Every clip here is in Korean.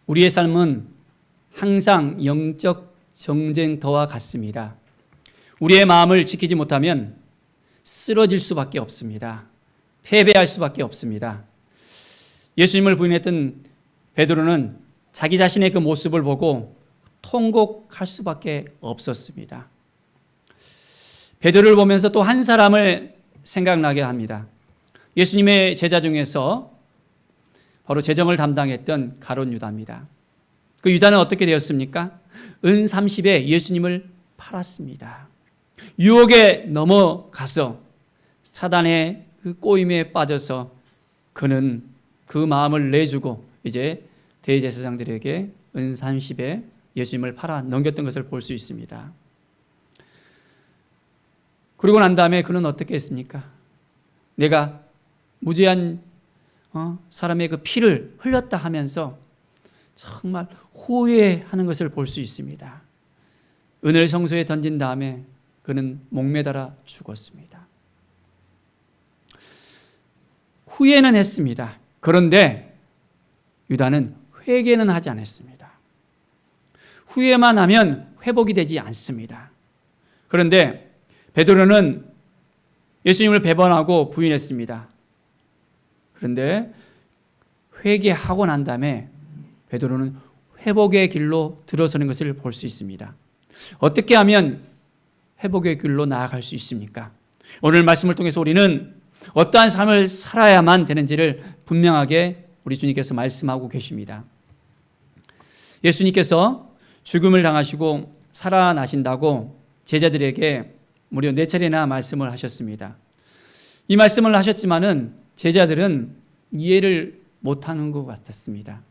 우리의 삶은 항상 영적 전쟁터와 같습니다. 우리의 마음을 지키지 못하면 쓰러질 수밖에 없습니다. 패배할 수밖에 없습니다. 예수님을 부인했던 베드로는 자기 자신의 그 모습을 보고 통곡할 수밖에 없었습니다. 베드로를 보면서 또 한 사람을 생각나게 합니다. 예수님의 제자 중에서 바로 재정을 담당했던 가룟 유다입니다. 그 유다는 어떻게 되었습니까? 은 30에 예수님을 팔았습니다. 유혹에 넘어가서 사단의 그 꼬임에 빠져서 그는 그 마음을 내주고 이제 대제사장들에게 은 30에 예수님을 팔아 넘겼던 것을 볼 수 있습니다. 그러고 난 다음에 그는 어떻게 했습니까? 내가 무죄한 사람의 그 피를 흘렸다 하면서 정말 후회하는 것을 볼 수 있습니다. 은을 성소에 던진 다음에 그는 목매달아 죽었습니다. 후회는 했습니다. 그런데 유다는 회개는 하지 않았습니다. 후회만 하면 회복이 되지 않습니다. 그런데 베드로는 예수님을 배반하고 부인했습니다. 그런데 회개하고 난 다음에 베드로는 회복의 길로 들어서는 것을 볼 수 있습니다. 어떻게 하면 회복의 길로 나아갈 수 있습니까? 오늘 말씀을 통해서 우리는 어떠한 삶을 살아야만 되는지를 분명하게 우리 주님께서 말씀하고 계십니다. 예수님께서 죽음을 당하시고 살아나신다고 제자들에게 무려 4차례나 말씀을 하셨습니다. 이 말씀을 하셨지만은 제자들은 이해를 못하는 것 같았습니다.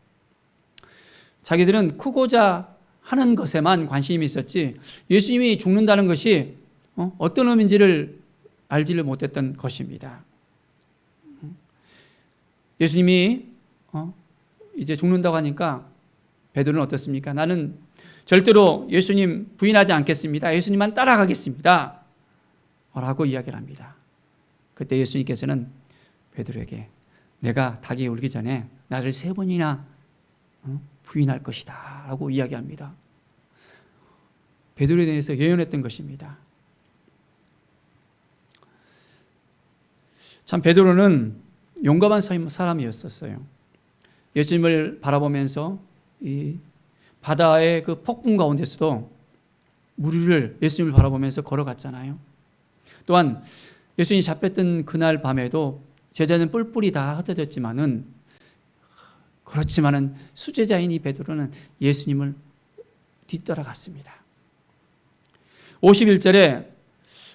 자기들은 크고자 하는 것에만 관심이 있었지 예수님이 죽는다는 것이 어떤 의미인지를 알지를 못했던 것입니다. 예수님이 이제 죽는다고 하니까 베드로는 어떻습니까? 나는 절대로 예수님 부인하지 않겠습니다. 예수님만 따라가겠습니다. 라고 이야기를 합니다. 그때 예수님께서는 베드로에게 내가 닭이 울기 전에 나를 3번이나 부인할 것이다 라고 이야기합니다. 베드로에 대해서 예언했던 것입니다. 참 베드로는 용감한 사람이었었어요. 예수님을 바라보면서 이 바다의 그 폭풍 가운데서도 무리를 예수님을 바라보면서 걸어갔잖아요. 또한 예수님이 잡혔던 그날 밤에도 제자는 뿔뿔이 다 흩어졌지만은 그렇지만은 수제자인 이 베드로는 예수님을 뒤따라갔습니다. 51절에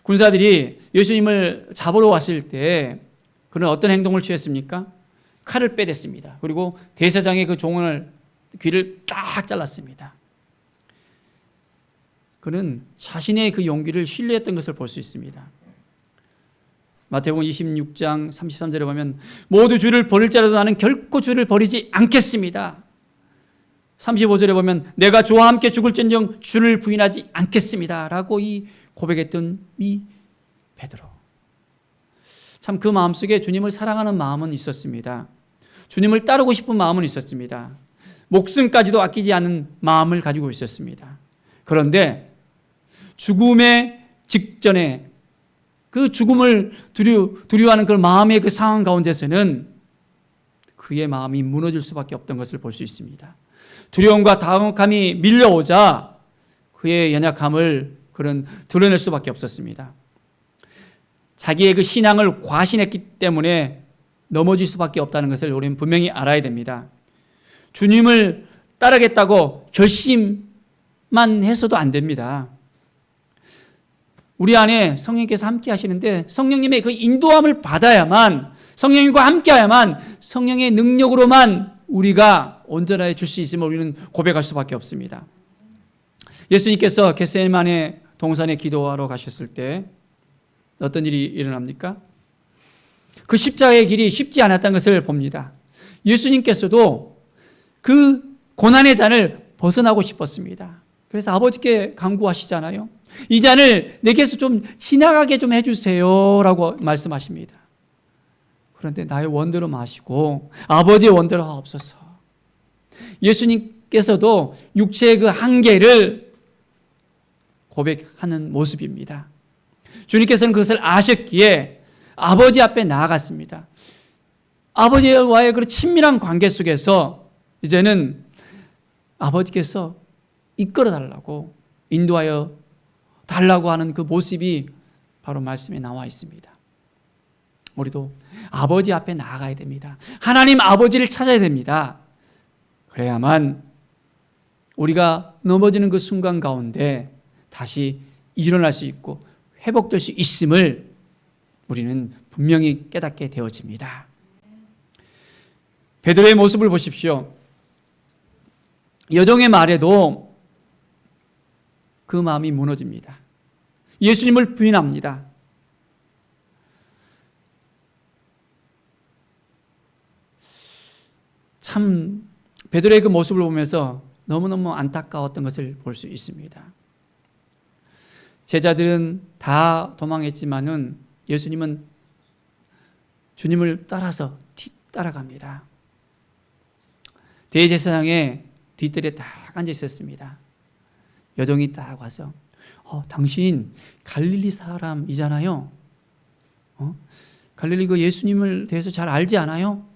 군사들이 예수님을 잡으러 왔을 때 그는 어떤 행동을 취했습니까? 칼을 빼댔습니다. 그리고 대제사장의 그 종을 귀를 딱 잘랐습니다. 그는 자신의 그 용기를 신뢰했던 것을 볼 수 있습니다. 마태복음 26장 33절에 보면 모두 주를 버릴지라도 나는 결코 주를 버리지 않겠습니다. 35절에 보면 내가 주와 함께 죽을진정 주를 부인하지 않겠습니다 라고 이 고백했던 이 베드로. 참 그 마음속에 주님을 사랑하는 마음은 있었습니다. 주님을 따르고 싶은 마음은 있었습니다. 목숨까지도 아끼지 않은 마음을 가지고 있었습니다. 그런데 죽음의 직전에 그 죽음을 두려워하는 그 마음의 그 상황 가운데서는 그의 마음이 무너질 수밖에 없던 것을 볼 수 있습니다. 두려움과 당혹함이 밀려오자 그의 연약함을 그는 드러낼 수밖에 없었습니다. 자기의 그 신앙을 과신했기 때문에 넘어질 수밖에 없다는 것을 우리는 분명히 알아야 됩니다. 주님을 따르겠다고 결심만 해서도 안 됩니다. 우리 안에 성령님께서 함께 하시는데 성령님의 그 인도함을 받아야만, 성령님과 함께 해야만, 성령의 능력으로만 우리가 온전하게 줄 수 있음을 우리는 고백할 수밖에 없습니다. 예수님께서 겟세마네 동산에 기도하러 가셨을 때 어떤 일이 일어납니까? 그 십자가의 길이 쉽지 않았다는 것을 봅니다. 예수님께서도 그 고난의 잔을 벗어나고 싶었습니다. 그래서 아버지께 간구하시잖아요. 이 잔을 내게서 좀 지나가게 좀 해주세요 라고 말씀하십니다. 그런데 나의 원대로 마시고 아버지의 원대로 하옵소서. 예수님께서도 육체의 그 한계를 고백하는 모습입니다. 주님께서는 그것을 아셨기에 아버지 앞에 나아갔습니다. 아버지와의 그 친밀한 관계 속에서 이제는 아버지께서 이끌어 달라고, 인도하여 달라고 하는 그 모습이 바로 말씀에 나와 있습니다. 우리도 아버지 앞에 나아가야 됩니다. 하나님 아버지를 찾아야 됩니다. 그래야만 우리가 넘어지는 그 순간 가운데 다시 일어날 수 있고 회복될 수 있음을 우리는 분명히 깨닫게 되어집니다. 베드로의 모습을 보십시오. 여종의 말에도 그 마음이 무너집니다. 예수님을 부인합니다. 참 베드로의 그 모습을 보면서 너무너무 안타까웠던 것을 볼 수 있습니다. 제자들은 다 도망했지만은 예수님은 주님을 따라서 뒤따라갑니다. 대제사장의 뒷뜰에 딱 앉아 있었습니다. 여종이 딱 와서 당신 갈릴리 사람이잖아요. 갈릴리 그 예수님을 대해서 잘 알지 않아요?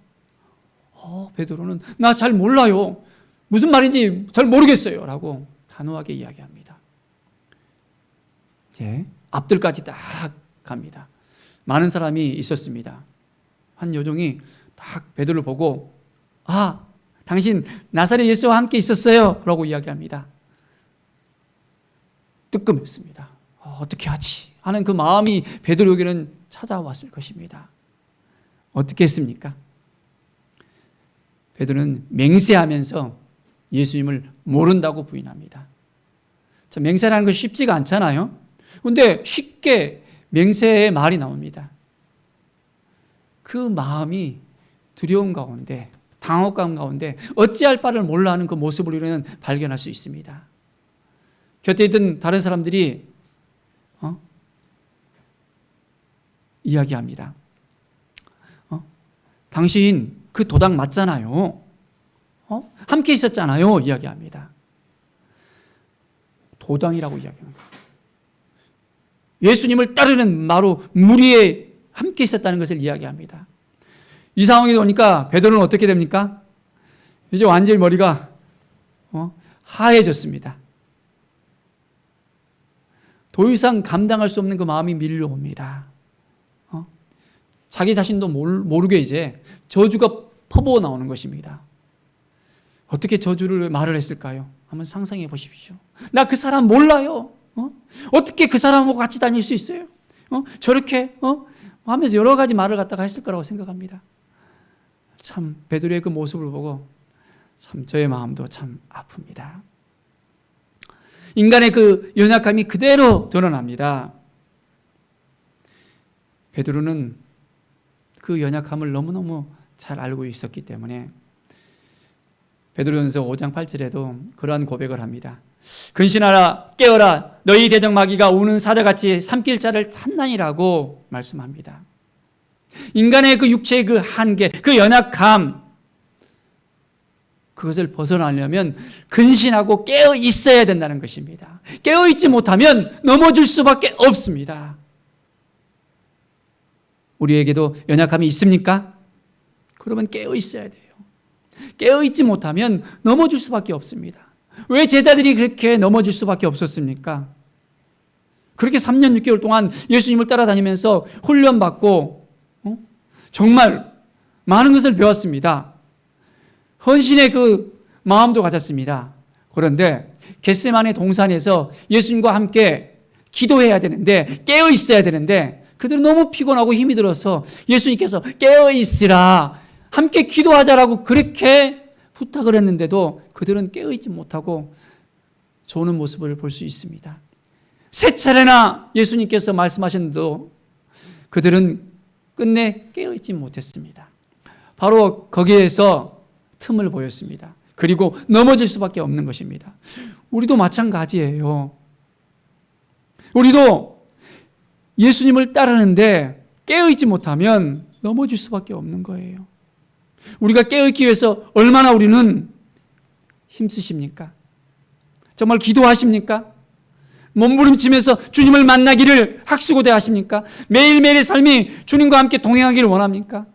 베드로는 나 잘 몰라요. 무슨 말인지 잘 모르겠어요. 라고 단호하게 이야기합니다. 이제 앞들까지 딱 갑니다. 많은 사람이 있었습니다. 한 여종이 딱 베드로를 보고 당신 나사렛 예수와 함께 있었어요. 라고 이야기합니다. 뜨끔했습니다. 어떻게 하지? 하는 그 마음이 베드로에게는 찾아왔을 것입니다. 어떻게 했습니까? 베드로는 맹세하면서 예수님을 모른다고 부인합니다. 자, 맹세라는 것이 쉽지가 않잖아요. 그런데 쉽게 맹세의 말이 나옵니다. 그 마음이 두려움 가운데, 당혹감 가운데 어찌할 바를 몰라 하는 그 모습을 우리는 발견할 수 있습니다. 곁에 있던 다른 사람들이 이야기합니다. 당신 그 도당 맞잖아요. 함께 있었잖아요. 이야기합니다. 도당이라고 이야기합니다. 예수님을 따르는 바로 무리에 함께 있었다는 것을 이야기합니다. 이 상황에 오니까 베드로는 어떻게 됩니까? 이제 완전히 머리가 하얘졌습니다. 더 이상 감당할 수 없는 그 마음이 밀려옵니다. 자기 자신도 모르게 이제 저주가 퍼부어 나오는 것입니다. 어떻게 저주를 말을 했을까요? 한번 상상해 보십시오. 나 그 사람 몰라요. 어떻게 그 사람하고 같이 다닐 수 있어요? 저렇게 하면서 여러 가지 말을 갖다가 했을 거라고 생각합니다. 참 베드로의 그 모습을 보고 참 저의 마음도 참 아픕니다. 인간의 그 연약함이 그대로 드러납니다. 베드로는 그 연약함을 너무너무 잘 알고 있었기 때문에 베드로전서 5장 8절에도 그러한 고백을 합니다. 근신하라 깨어라 너희 대적마귀가 우는 사자같이 삼킬 자를 찾나니라고 말씀합니다. 인간의 그 육체의 그 한계, 그 연약함, 그것을 벗어나려면 근신하고 깨어 있어야 된다는 것입니다. 깨어 있지 못하면 넘어질 수밖에 없습니다. 우리에게도 연약함이 있습니까? 그러면 깨어 있어야 돼요. 깨어 있지 못하면 넘어질 수밖에 없습니다. 왜 제자들이 그렇게 넘어질 수밖에 없었습니까? 그렇게 3년 6개월 동안 예수님을 따라다니면서 훈련받고 정말 많은 것을 배웠습니다. 헌신의 그 마음도 가졌습니다. 그런데 겟세마네 동산에서 예수님과 함께 기도해야 되는데 깨어 있어야 되는데 그들은 너무 피곤하고 힘이 들어서 예수님께서 깨어 있으라 함께 기도하자라고 그렇게 부탁을 했는데도 그들은 깨어 있지 못하고 조는 모습을 볼 수 있습니다. 세 차례나 예수님께서 말씀하셨는데도 그들은 끝내 깨어 있지 못했습니다. 바로 거기에서 틈을 보였습니다. 그리고 넘어질 수밖에 없는 것입니다. 우리도 마찬가지예요. 우리도 예수님을 따르는데 깨어있지 못하면 넘어질 수밖에 없는 거예요. 우리가 깨어있기 위해서 얼마나 우리는 힘쓰십니까? 정말 기도하십니까? 몸부림치면서 주님을 만나기를 학수고대 하십니까? 매일매일의 삶이 주님과 함께 동행하기를 원합니까?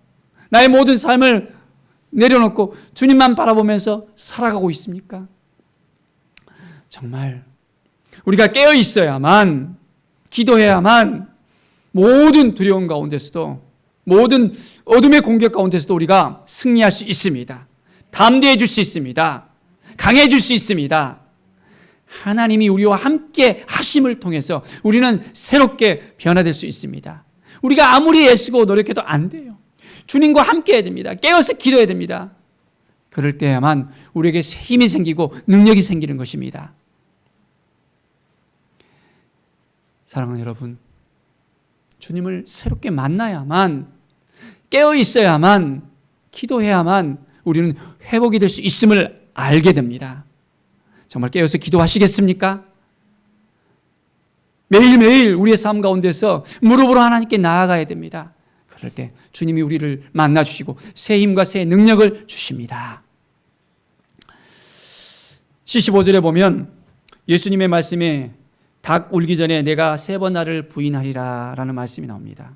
나의 모든 삶을 내려놓고 주님만 바라보면서 살아가고 있습니까? 정말 우리가 깨어 있어야만, 기도해야만 모든 두려움 가운데서도, 모든 어둠의 공격 가운데서도 우리가 승리할 수 있습니다. 담대해질 수 있습니다. 강해질 수 있습니다. 하나님이 우리와 함께 하심을 통해서 우리는 새롭게 변화될 수 있습니다. 우리가 아무리 애쓰고 노력해도 안 돼요. 주님과 함께 해야 됩니다. 깨어서 기도해야 됩니다. 그럴 때야만 우리에게 힘이 생기고 능력이 생기는 것입니다. 사랑하는 여러분, 주님을 새롭게 만나야만, 깨어 있어야만, 기도해야만 우리는 회복이 될 수 있음을 알게 됩니다. 정말 깨어서 기도하시겠습니까? 매일매일 우리의 삶 가운데서 무릎으로 하나님께 나아가야 됩니다. 그럴 때 주님이 우리를 만나주시고 새 힘과 새 능력을 주십니다. 75절에 보면 예수님의 말씀에 닭 울기 전에 내가 3번 나를 부인하리라 라는 말씀이 나옵니다.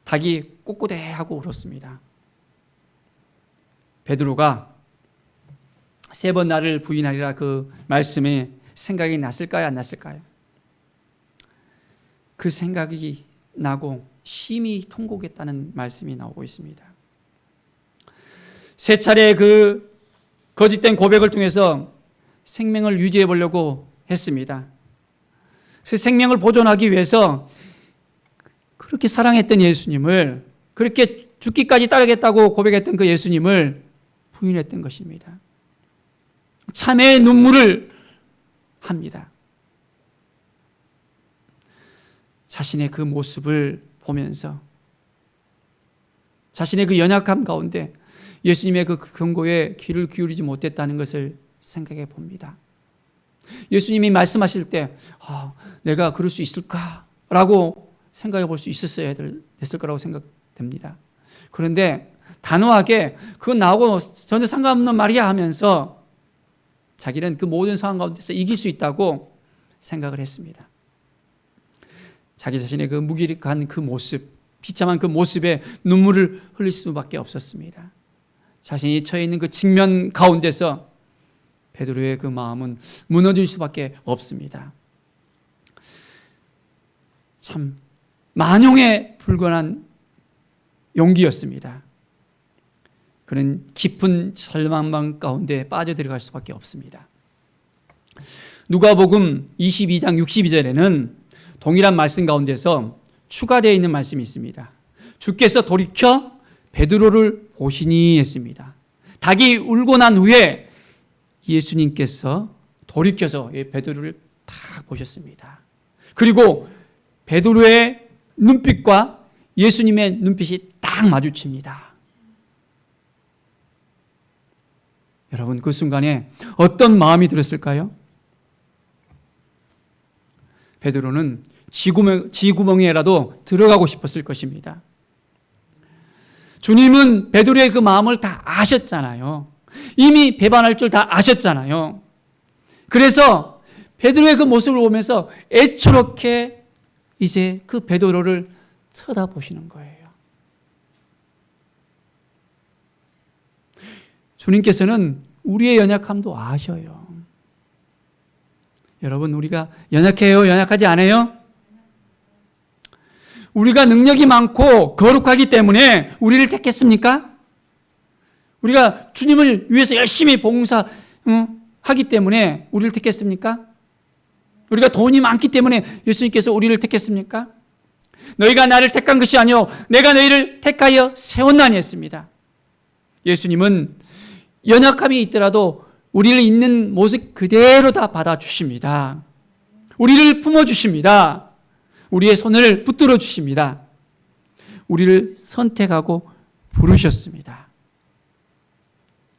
닭이 꼿꼿해하고 울었습니다. 베드로가 3번 나를 부인하리라 그 말씀에 생각이 났을까요? 안 났을까요? 그 생각이 나고 심히 통곡했다는 말씀이 나오고 있습니다. 3차례 그 거짓된 고백을 통해서 생명을 유지해 보려고 했습니다. 그 생명을 보존하기 위해서 그렇게 사랑했던 예수님을, 그렇게 죽기까지 따르겠다고 고백했던 그 예수님을 부인했던 것입니다. 참회의 눈물을 합니다. 자신의 그 모습을 보면서 자신의 그 연약함 가운데 예수님의 그 경고에 귀를 기울이지 못했다는 것을 생각해 봅니다. 예수님이 말씀하실 때 내가 그럴 수 있을까라고 생각해 볼 수 있었어야 됐을 거라고 생각됩니다. 그런데 단호하게 그건 나하고 전혀 상관없는 말이야 하면서 자기는 그 모든 상황 가운데서 이길 수 있다고 생각을 했습니다. 자기 자신의 그 무기력한 그 모습, 비참한 그 모습에 눈물을 흘릴 수밖에 없었습니다. 자신이 처해 있는 그 직면 가운데서 베드로의 그 마음은 무너질 수밖에 없습니다. 참 만용에 불과한 용기였습니다. 그는 깊은 절망망 가운데 빠져들어갈 수밖에 없습니다. 누가복음 22장 62절에는 동일한 말씀 가운데서 추가되어 있는 말씀이 있습니다. 주께서 돌이켜 베드로를 보시니 했습니다. 닭이 울고 난 후에 예수님께서 돌이켜서 베드로를 딱 보셨습니다. 그리고 베드로의 눈빛과 예수님의 눈빛이 딱 마주칩니다. 여러분, 그 순간에 어떤 마음이 들었을까요? 베드로는 지구멍에라도 들어가고 싶었을 것입니다. 주님은 베드로의 그 마음을 다 아셨잖아요. 이미 배반할 줄 다 아셨잖아요. 그래서 베드로의 그 모습을 보면서 애처롭게 이제 그 베드로를 쳐다보시는 거예요. 주님께서는 우리의 연약함도 아셔요. 여러분, 우리가 연약해요? 연약하지 않아요? 우리가 능력이 많고 거룩하기 때문에 우리를 택했습니까? 우리가 주님을 위해서 열심히 봉사하기 때문에 우리를 택했습니까? 우리가 돈이 많기 때문에 예수님께서 우리를 택했습니까? 너희가 나를 택한 것이 아니요 내가 너희를 택하여 세웠나니 했습니다. 예수님은 연약함이 있더라도 우리를 있는 모습 그대로 다 받아주십니다. 우리를 품어주십니다. 우리의 손을 붙들어 주십니다. 우리를 선택하고 부르셨습니다.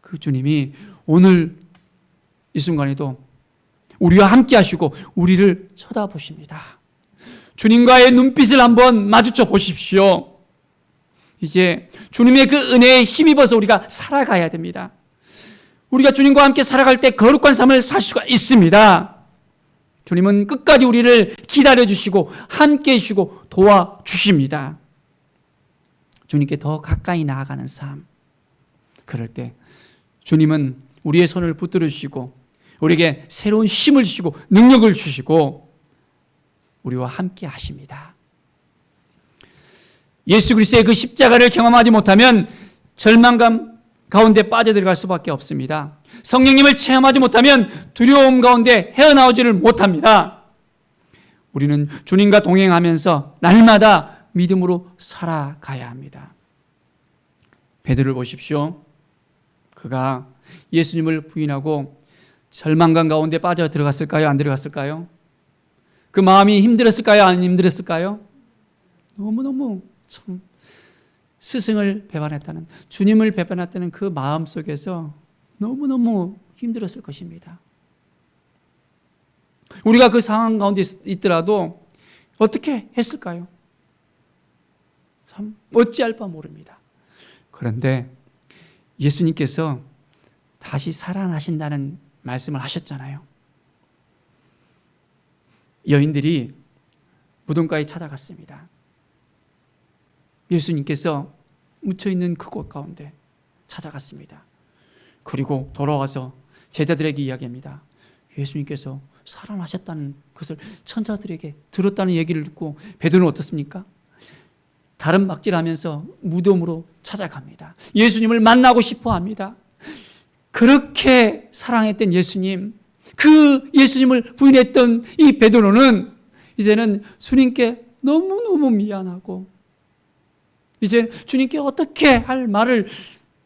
그 주님이 오늘 이 순간에도 우리와 함께 하시고 우리를 쳐다보십니다. 주님과의 눈빛을 한번 마주쳐 보십시오. 이제 주님의 그 은혜에 힘입어서 우리가 살아가야 됩니다. 우리가 주님과 함께 살아갈 때 거룩한 삶을 살 수가 있습니다. 주님은 끝까지 우리를 기다려주시고 함께 해주시고 도와주십니다. 주님께 더 가까이 나아가는 삶. 그럴 때 주님은 우리의 손을 붙들어 주시고 우리에게 새로운 힘을 주시고 능력을 주시고 우리와 함께 하십니다. 예수 그리스도의 그 십자가를 경험하지 못하면 절망감 가운데 빠져들어갈 수밖에 없습니다. 성령님을 체험하지 못하면 두려움 가운데 헤어나오지를 못합니다. 우리는 주님과 동행하면서 날마다 믿음으로 살아가야 합니다. 베드로를 보십시오. 그가 예수님을 부인하고 절망감 가운데 빠져 들어갔을까요? 안 들어갔을까요? 그 마음이 힘들었을까요? 안 힘들었을까요? 너무너무 참 스승을 배반했다는, 주님을 배반했다는 그 마음 속에서 너무너무 힘들었을 것입니다. 우리가 그 상황 가운데 있더라도 어떻게 했을까요? 참 어찌할 바 모릅니다. 그런데 예수님께서 다시 살아나신다는 말씀을 하셨잖아요. 여인들이 무덤가에 찾아갔습니다. 예수님께서 묻혀있는 그곳 가운데 찾아갔습니다. 그리고 돌아와서 제자들에게 이야기합니다. 예수님께서 살아나셨다는 것을 천사들에게 들었다는 얘기를 듣고 베드로는 어떻습니까? 다른 막질하면서 무덤으로 찾아갑니다. 예수님을 만나고 싶어 합니다. 그렇게 사랑했던 예수님, 그 예수님을 부인했던 이 베드로는 이제는 주님께 너무너무 미안하고 이제 주님께 어떻게 할 말을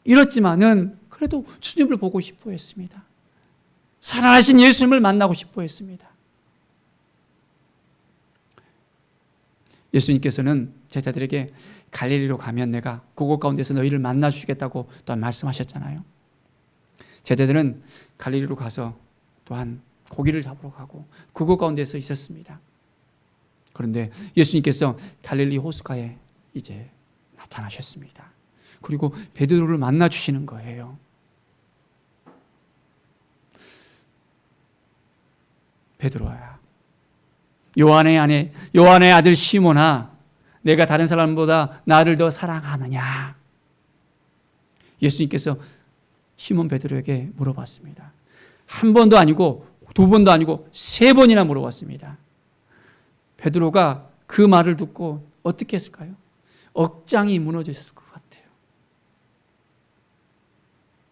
잃었지만은 그래도 주님을 보고 싶어 했습니다. 살아나신 예수님을 만나고 싶어 했습니다. 예수님께서는 제자들에게 갈릴리로 가면 내가 그곳 가운데서 너희를 만나 주시겠다고 또한 말씀하셨잖아요. 제자들은 갈릴리로 가서 또한 고기를 잡으러 가고 그곳 가운데서 있었습니다. 그런데 예수님께서 갈릴리 호숫가에 이제 나타나셨습니다. 그리고 베드로를 만나 주시는 거예요. 베드로야, 요한의 아들 시몬아, 내가 다른 사람보다 나를 더 사랑하느냐? 예수님께서 시몬 베드로에게 물어봤습니다. 한 번도 아니고 두 번도 아니고 세 번이나 물어봤습니다. 베드로가 그 말을 듣고 어떻게 했을까요? 억장이 무너졌을 것 같아요.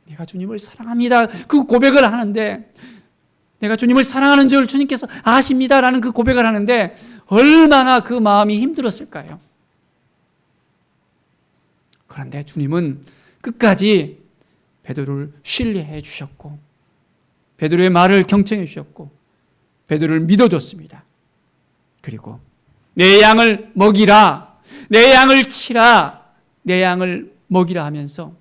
내가 주님을 사랑합니다. 그 고백을 하는데, 내가 주님을 사랑하는 줄 주님께서 아십니다라는 그 고백을 하는데 얼마나 그 마음이 힘들었을까요? 그런데 주님은 끝까지 베드로를 신뢰해 주셨고 베드로의 말을 경청해 주셨고 베드로를 믿어줬습니다. 그리고 내 양을 먹이라, 내 양을 치라, 내 양을 먹이라 하면서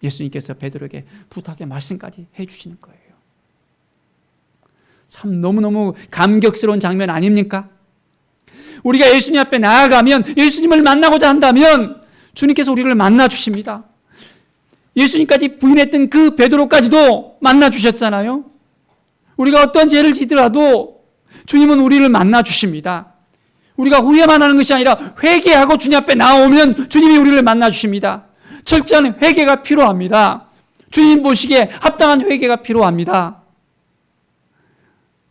예수님께서 베드로에게 부탁의 말씀까지 해주시는 거예요. 참 너무너무 감격스러운 장면 아닙니까? 우리가 예수님 앞에 나아가면, 예수님을 만나고자 한다면 주님께서 우리를 만나 주십니다. 예수님까지 부인했던 그 베드로까지도 만나 주셨잖아요. 우리가 어떤 죄를 지더라도 주님은 우리를 만나 주십니다. 우리가 후회만 하는 것이 아니라 회개하고 주님 앞에 나오면 주님이 우리를 만나 주십니다. 철저한 회개가 필요합니다. 주님 보시기에 합당한 회개가 필요합니다.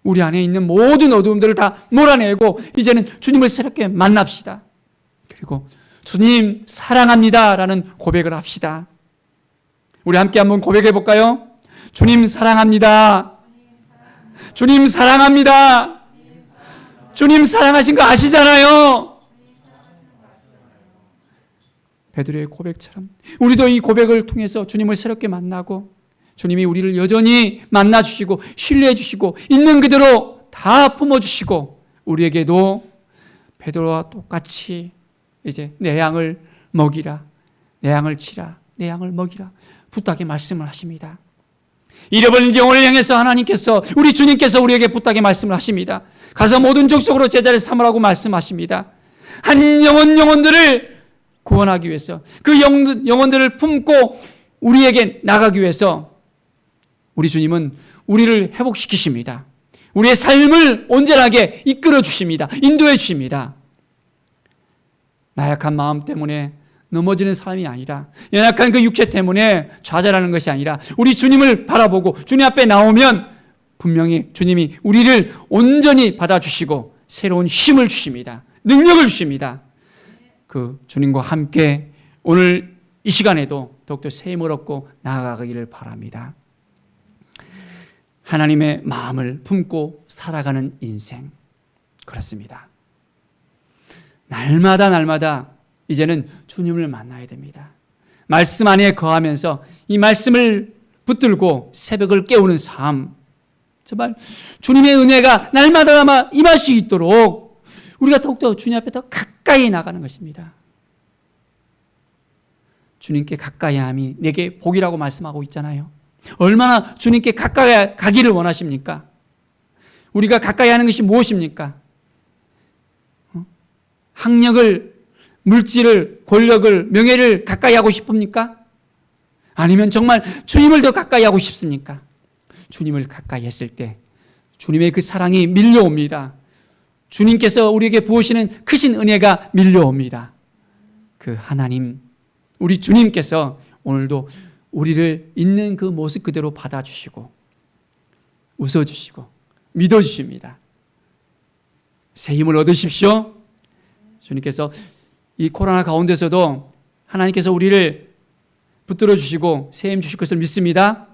우리 안에 있는 모든 어두움들을 다 몰아내고 이제는 주님을 새롭게 만납시다. 그리고 주님 사랑합니다라는 고백을 합시다. 우리 함께 한번 고백해 볼까요? 주님 사랑합니다. 주님 사랑합니다. 주님 사랑하신 거 아시잖아요. 베드로의 고백처럼 우리도 이 고백을 통해서 주님을 새롭게 만나고 주님이 우리를 여전히 만나주시고 신뢰해 주시고 있는 그대로 다 품어주시고 우리에게도 베드로와 똑같이 이제 내 양을 먹이라, 내 양을 치라, 내 양을 먹이라 부탁의 말씀을 하십니다. 잃어버린 영혼을 향해서 하나님께서, 우리 주님께서 우리에게 부탁의 말씀을 하십니다. 가서 모든 족속으로 제자를 삼으라고 말씀하십니다. 한 영혼들을 구원하기 위해서 그 영혼들을 품고 우리에게 나가기 위해서 우리 주님은 우리를 회복시키십니다. 우리의 삶을 온전하게 이끌어 주십니다. 인도해 주십니다. 나약한 마음 때문에 넘어지는 사람이 아니라, 연약한 그 육체 때문에 좌절하는 것이 아니라 우리 주님을 바라보고 주님 앞에 나오면 분명히 주님이 우리를 온전히 받아주시고 새로운 힘을 주십니다. 능력을 주십니다. 그 주님과 함께 오늘 이 시간에도 더욱더 새 힘을 얻고 나아가기를 바랍니다. 하나님의 마음을 품고 살아가는 인생, 그렇습니다. 날마다 이제는 주님을 만나야 됩니다. 말씀 안에 거하면서 이 말씀을 붙들고 새벽을 깨우는 삶, 정말 주님의 은혜가 날마다 임할 수 있도록 우리가 더욱더 주님 앞에 더 가까이 나가는 것입니다. 주님께 가까이 함이 내게 복이라고 말씀하고 있잖아요. 얼마나 주님께 가까이 가기를 원하십니까? 우리가 가까이 하는 것이 무엇입니까? 학력을, 물질을, 권력을, 명예를 가까이 하고 싶습니까? 아니면 정말 주님을 더 가까이 하고 싶습니까? 주님을 가까이 했을 때 주님의 그 사랑이 밀려옵니다. 주님께서 우리에게 부으시는 크신 은혜가 밀려옵니다. 그 하나님, 우리 주님께서 오늘도 우리를 있는 그 모습 그대로 받아주시고 웃어주시고 믿어주십니다. 새 힘을 얻으십시오. 주님께서 이 코로나 가운데서도 하나님께서 우리를 붙들어 주시고 새 힘 주실 것을 믿습니다.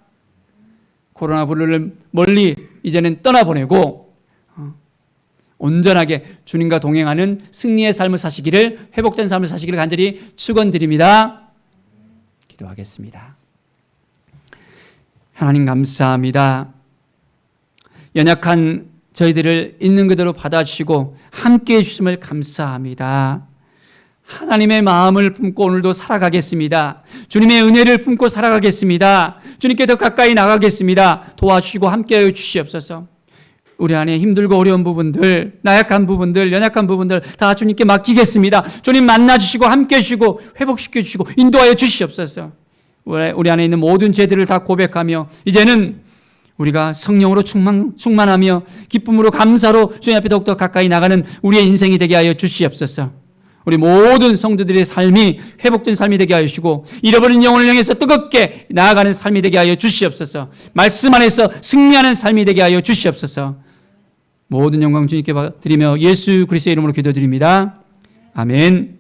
코로나 불을 멀리 이제는 떠나보내고 온전하게 주님과 동행하는 승리의 삶을 사시기를, 회복된 삶을 사시기를 간절히 축원드립니다. 기도하겠습니다. 하나님 감사합니다. 연약한 저희들을 있는 그대로 받아주시고 함께해 주심을 감사합니다. 하나님의 마음을 품고 오늘도 살아가겠습니다. 주님의 은혜를 품고 살아가겠습니다. 주님께 더 가까이 나가겠습니다. 도와주시고 함께해 주시옵소서. 우리 안에 힘들고 어려운 부분들, 나약한 부분들, 연약한 부분들 다 주님께 맡기겠습니다. 주님 만나주시고 함께해 주시고 회복시켜 주시고 인도하여 주시옵소서. 우리 안에 있는 모든 죄들을 다 고백하며 이제는 우리가 성령으로 충만하며 기쁨으로 감사로 주님 앞에 더욱더 가까이 나가는 우리의 인생이 되게 하여 주시옵소서. 우리 모든 성도들의 삶이 회복된 삶이 되게 하여 주시고 잃어버린 영혼을 향해서 뜨겁게 나아가는 삶이 되게 하여 주시옵소서. 말씀 안에서 승리하는 삶이 되게 하여 주시옵소서. 모든 영광 주님께 드리며 예수 그리스도의 이름으로 기도드립니다. 아멘.